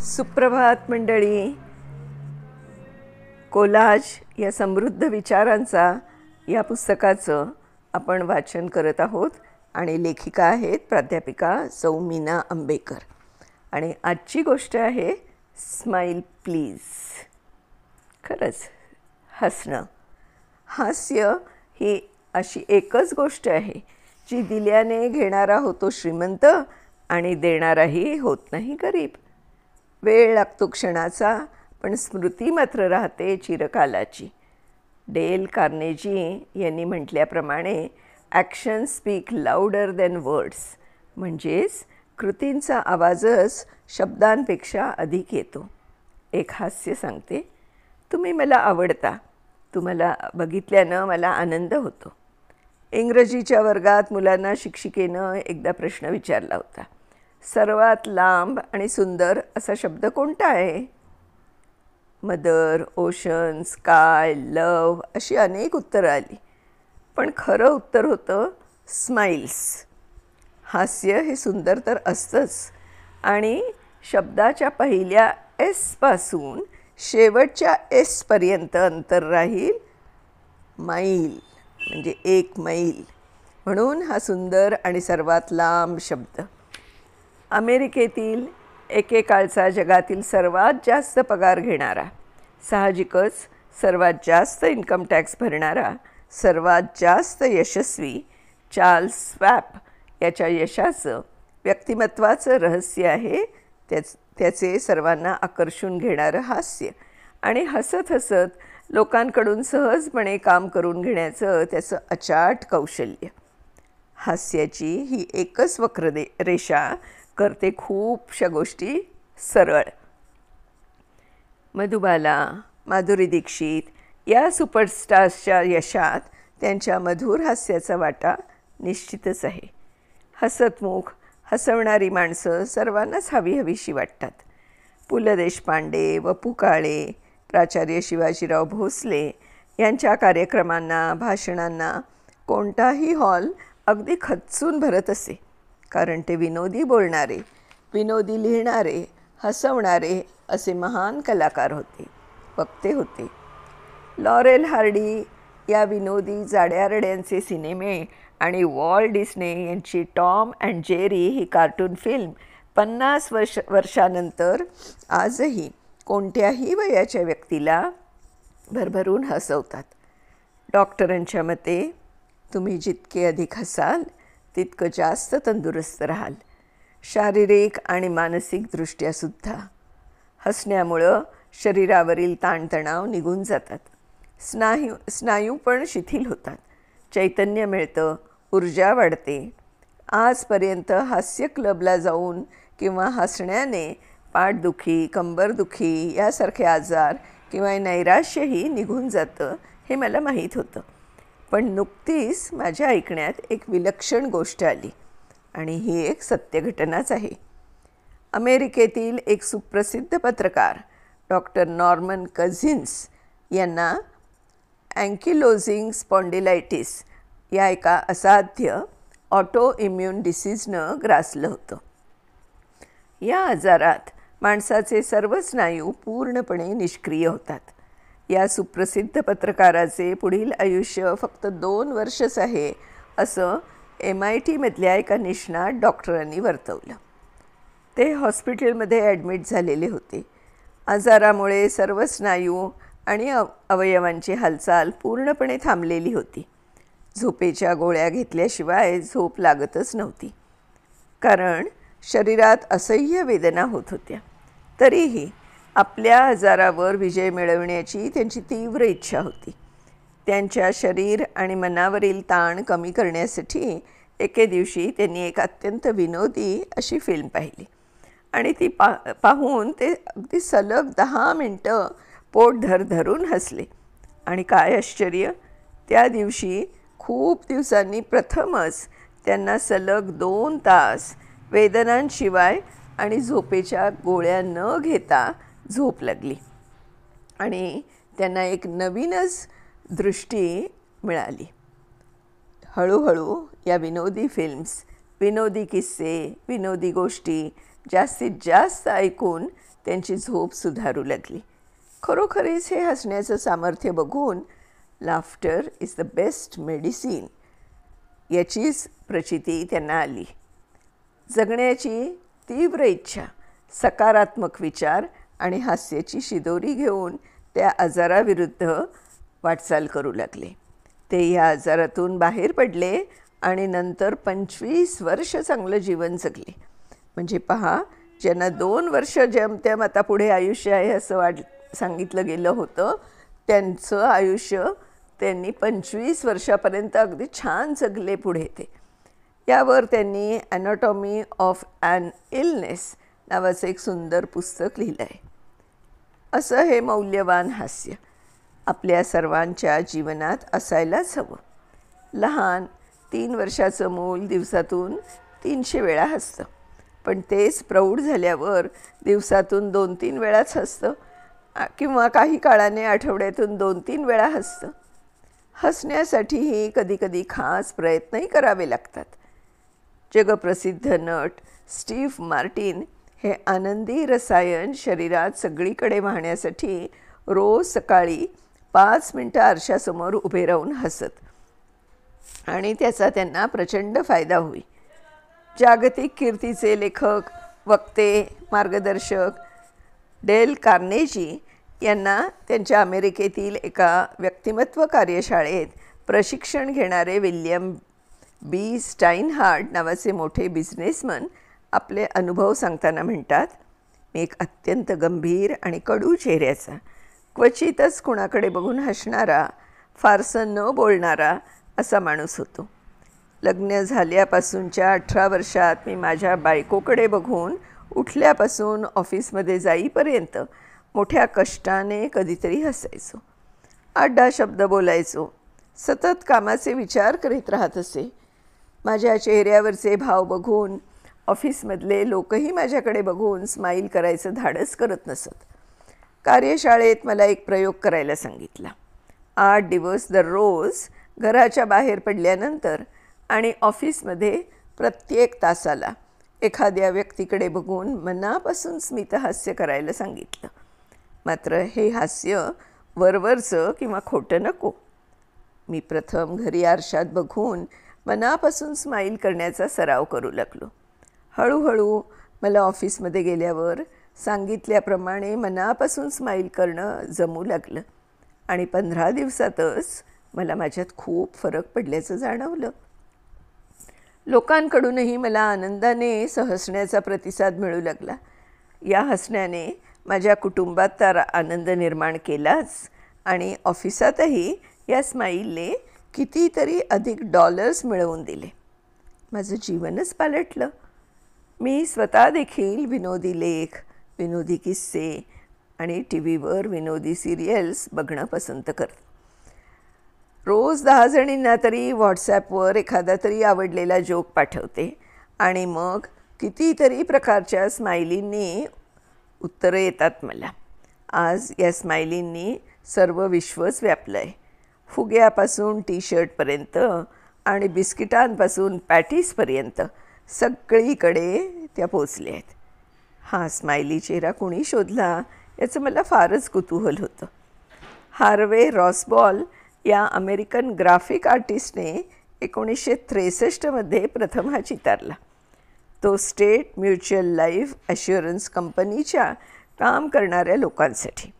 सुप्रभात मंडळी. कोलाज या समृद्ध विचारांचा या पुस्तकाचं आपण वाचन करत आहोत आणि लेखिका आहेत प्राध्यापिका सौ मीना अंबेकर. आणि आजची गोष्ट आहे स्माईल प्लीज. खरंच हसणं. हास्य ही अशी एकच गोष्ट आहे जी दिल्याने घेणारा होतो श्रीमंत आणि देणाराही होत नाही गरीब. वेळ लागतो क्षणाचा, पण स्मृती मात्र राहते चिरकालाची. डेल कार्नेजी यांनी म्हटल्याप्रमाणे action speak louder than words, म्हणजेच कृतींचा आवाजच शब्दांपेक्षा अधिक येतो. एक हास्य सांगते. तुम्ही मला आवडता. तुम्हाला बघितल्यानं मला आनंद होतो. इंग्रजीच्या वर्गात मुलांना शिक्षिकेनं एकदा प्रश्न विचारला होता. सर्वात लांब आणि सुंदर असा शब्द कोणता आहे? मदर, ओशन, स्काय, लव अशी अनेक उत्तरं आली, पण खरं उत्तर होतं स्माइल्स. हास्य हे सुंदर तर असतंच, आणि शब्दाच्या पहिल्या एसपासून शेवटच्या एसपर्यंत अंतर राहील मैल, म्हणजे 1 मैल. म्हणून हा सुंदर आणि सर्वात लांब शब्द. अमेरिकेतील एकेकाळचा जगातील सर्वात जास्त पगार घेणारा, साहजिकच सर्वात जास्त इन्कम टॅक्स भरणारा, सर्वात जास्त यशस्वी चार्ल्स स्वॅप याच्या यशाचं व्यक्तिमत्वाचं रहस्य आहे त्याचे सर्वांना आकर्षून घेणारं हास्य, आणि हसत हसत लोकांकडून सहजपणे काम करून घेण्याचं त्याचं अचाट कौशल्य. हास्याची ही एकच रेषा करते खूपशा गोष्टी सरळ. मधुबाला, माधुरी दीक्षित या सुपरस्टार्सच्या यशात त्यांच्या मधुर हास्याचा वाटा निश्चितच आहे. हसतमुख, हसवणारी माणसं सर्वांनाच हवीहवीशी वाटतात. पु ल देशपांडे, वपू काळे, प्राचार्य शिवाजीराव भोसले यांच्या कार्यक्रमांना, भाषणांना कोणताही हॉल अगदी खच्चून भरत असे, कारण ते विनोदी बोलणारे, विनोदी लिहिणारे, हसवणारे असे महान कलाकार होते, वक्ते होते. लॉरेल हार्डी या विनोदी जाड्यारड्यांचे सिनेमे आणि वॉल्ट डिस्ने यांची Tom and Jerry he cartoon film 50 वर्षानंतर आजही कोणत्याही वयाच्या व्यक्तीला भरभरून हसवतात. डॉक्टरांच्या मते तुम्ही जितके अधिक हसाल तितकं जास्त तंदुरुस्त राहाल, शारीरिक आणि मानसिकदृष्ट्यासुद्धा. हसण्यामुळं शरीरावरील ताणतणाव निघून जातात, स्नायू पण शिथिल होतात, चैतन्य मिळतं, ऊर्जा वाढते. आजपर्यंत हास्य क्लबला जाऊन किंवा हसण्याने पाठदुखी, कंबरदुखी यासारखे आजार किंवा नैराश्यही निघून जातं हे मला माहीत होतं. पण नुकतीच माझ्या ऐकण्यात एक विलक्षण गोष्ट आली, आणि ही एक सत्य घटनाच आहे. अमेरिकेतील एक सुप्रसिद्ध पत्रकार डॉक्टर नॉर्मन कझिन्स यांना अँकिलोजिंग स्पॉन्डिलायटिस या एका असाध्य ऑटो इम्युन डिसीजनं ग्रासलं होतं. या आजारात माणसाचे सर्व स्नायू पूर्णपणे निष्क्रिय होतात. या सुप्रसिद्ध पत्रकाराचे पुढील आयुष्य फक्त 2 वर्षच आहे असं MIT मधल्या एका निष्णात डॉक्टरांनी वर्तवलं. ते हॉस्पिटलमध्ये ॲडमिट झालेले होते. आजारामुळे सर्व स्नायू आणि अवयवांची हालचाल पूर्णपणे थांबलेली होती. झोपेच्या गोळ्या घेतल्याशिवाय झोप लागतच नव्हती, कारण शरीरात असह्य वेदना होत होत्या. तरीही आपल्या आजारावर विजय मिळवण्याची त्यांची तीव्र इच्छा होती. त्यांच्या शरीर आणि मनावरील ताण कमी करण्यासाठी एके दिवशी त्यांनी एक अत्यंत विनोदी अशी फिल्म पाहिली, आणि ती पाहून ते अगदी सलग 10 मिनटं पोट धरून हसले. आणि काय आश्चर्य, त्या दिवशी खूप दिवसांनी प्रथमच त्यांना सलग 2 तास वेदनांशिवाय आणि झोपेच्या गोळ्या न घेता झोप लागली, आणि त्यांना एक नवीनच दृष्टी मिळाली. हळूहळू या विनोदी फिल्म्स, विनोदी किस्से, विनोदी गोष्टी जास्तीत जास्त ऐकून त्यांची झोप सुधारू लागली. खरोखरीच हे हसण्याचं सामर्थ्य बघून laughter is the best medicine याचीच प्रचिती त्यांना आली. जगण्याची तीव्र इच्छा, सकारात्मक विचार आणि हास्याची शिदोरी घेऊन त्या आजाराविरुद्ध वाटचाल करू लागले. ते या आजारातून बाहेर पडले आणि नंतर 25 वर्ष चांगलं जीवन जगले. म्हणजे पहा, ज्यांना 2 वर्ष जेमतेम आता पुढे आयुष्य आहे असं सांगितलं गेलं होतं, त्यांचं आयुष्य त्यांनी 25 वर्षापर्यंत अगदी छान जगले पुढे ते. यावर त्यांनी ॲनाटॉमी ऑफ ॲन इलनेस नावाचं एक सुंदर पुस्तक लिहिलं आहे. असं हे मौल्यवान हास्य आपल्या सर्वांच्या जीवनात असायलाच हवं. लहान 3 वर्षाचं मूल दिवसातून 300 वेळा हसतं, पण तेच प्रौढ झाल्यावर दिवसातून 2-3 वेळाच हसतं किंवा काही काळाने आठवड्यातून 2-3 वेळा हसतं. हसण्यासाठीही कधीकधी खास प्रयत्नही करावे लागतात. जगप्रसिद्ध नट स्टीव्ह मार्टिन हे आनंदी रसायन शरीरात सगळीकडे वाहण्यासाठी रोज सकाळी 5 मिनटं आरशासमोर उभे राहून हसत आणि त्याचा त्यांना प्रचंड फायदा होई. जागतिक कीर्तीचे लेखक, वक्ते, मार्गदर्शक डेल कार्नेजी यांना त्यांच्या अमेरिकेतील एका व्यक्तिमत्व कार्यशाळेत प्रशिक्षण घेणारे विल्यम बी स्टाईनहार्ड नावाचे मोठे बिझनेसमन आपले अनुभव सांगताना म्हणतात, मी एक अत्यंत गंभीर आणि कडू चेहऱ्याचा, क्वचितच कुणाकडे बघून हसणारा, फारसं न बोलणारा असा माणूस होतो. लग्न झाल्यापासूनच्या 18 वर्षात मी माझ्या बायकोकडे बघून उठल्यापासून ऑफिसमध्ये जाईपर्यंत मोठ्या कष्टाने कधीतरी हसायचो. 8-10 शब्द बोलायचो. सतत कामाचे विचार करीत राहत असे. माझ्या चेहऱ्यावरचे भाव बघून ऑफिसमधले लोकही माझ्याकडे बघून स्माईल करायचं धाडस करत नसत. कार्यशाळेत मला एक प्रयोग करायला सांगितला. 8 दिवस दररोज घराच्या बाहेर पडल्यानंतर आणि ऑफिसमध्ये प्रत्येक तासाला एखाद्या व्यक्तीकडे बघून मनापासून स्मितहास्य करायला सांगितलं. मात्र हे हास्य वरवरचं किंवा खोटं नको. मी प्रथम घरी आरशात बघून मनापासून स्माईल करण्याचा सराव करू लागलो. हळूहळू मला ऑफिसमध्ये गेल्यावर सांगितल्याप्रमाणे मनापासून स्माईल करणं जमू लागलं आणि 15 दिवसातच मला माझ्यात खूप फरक पडल्याचं जाणवलं. लोकांकडूनही मला आनंदाने हसण्याचा प्रतिसाद मिळू लागला. या हसण्याने माझ्या कुटुंबात तर आनंद निर्माण केलाच आणि ऑफिसातही या स्माईलने कितीतरी अधिक डॉलर्स मिळवून दिले. माझं जीवनच पालटलं. मी स्वतः देखील विनोदी लेख, विनोदी किस्से आणि टीव्हीवर विनोदी सिरियल्स बघणं पसंत करते. रोज 10 जणींना तरी व्हॉट्सॲपवर एखादा तरी आवडलेला जोक पाठवते आणि मग कितीतरी प्रकारच्या स्माइलींनी उत्तरं येतात मला. आज या स्माइलींनी सर्व विश्वच व्यापलं आहे. फुग्यापासून टी-शर्टपर्यंत आणि बिस्किटांपासून पॅटीसपर्यंत सगळीकडे त्या पोचल्या आहेत. हा स्माइली चेहरा कुणी शोधला याचं मला फारच कुतूहल होतं. हार्वे रॉसबॉल या अमेरिकन ग्राफिक आर्टिस्टने 1963 प्रथम हा चितारला. तो स्टेट म्युच्युअल लाईफ ॲश्युरन्स कंपनीच्या काम करणाऱ्या लोकांसाठी,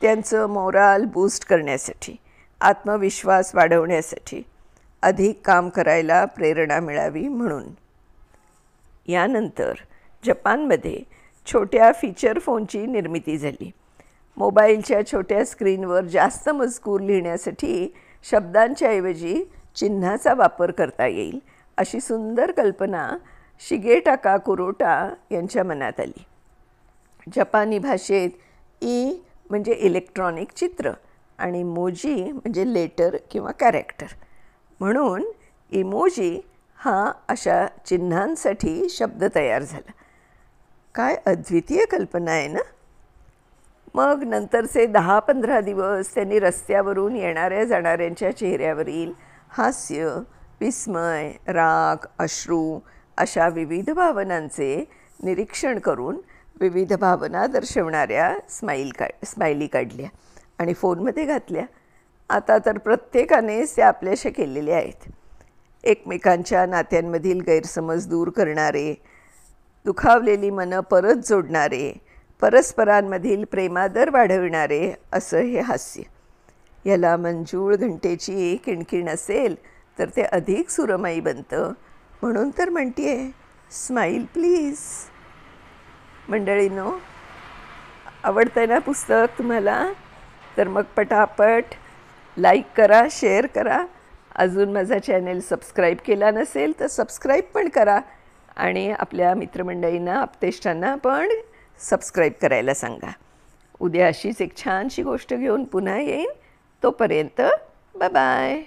त्यांचं मोराल बूस्ट करण्यासाठी, आत्मविश्वास वाढवण्यासाठी, अधिक काम करायला प्रेरणा मिळावी म्हणून. यानंतर जपानमध्ये छोट्या फीचर फोनची निर्मिती झाली. मोबाईलच्या छोट्या स्क्रीनवर जास्त मजकूर लिहिण्यासाठी शब्दांच्या ऐवजी चिन्हाचा वापर करता येईल अशी सुंदर कल्पना शिगेटाका कुरोटा यांच्या मनात आली. जपानी भाषेत ई म्हणजे इलेक्ट्रॉनिक चित्र आणि मोजी म्हणजे लेटर किंवा कॅरेक्टर, म्हणून इमोजी हा अशा चिन्हांसाठी शब्द तयार झाला. काय अद्वितीय कल्पना आहे ना. मग नंतरचे 10-15 दिवस त्यांनी रस्त्यावरून येणाऱ्या जाणाऱ्यांच्या चेहऱ्यावरील हास्य, विस्मय, राग, अश्रू अशा विविध भावनांचे निरीक्षण करून विविध भावना दर्शवणाऱ्या स्माइली काढल्या आणि फोनमध्ये घातल्या. आता तर प्रत्येकानेच त्या आपल्याशा केलेल्या आहेत. एकमेकांच्या नात्यांमधील गैरसमज दूर करणारे, दुखावलेली मनं परत जोडणारे, परस्परांमधील प्रेमादर वाढविणारे असं हे हास्य. याला मंजूळ घंटेची किणकिण असेल तर ते अधिक सुरमयी बनतं. म्हणून तर म्हणते स्माईल प्लीज. मंडळींनो, आवडतं ना पुस्तक तुम्हाला? तर मग पटापट लाईक करा, शेअर करा. अजून माझा चॅनेल सबस्क्राईब केला नसेल तर सबस्क्राईब पण करा आणि आपल्या मित्रमंडळींना, आपतेष्टांना पण सबस्क्राईब करायला सांगा. उद्या अशीच एक छानशी गोष्ट घेऊन पुन्हा येईन. तोपर्यंत बाय बाय.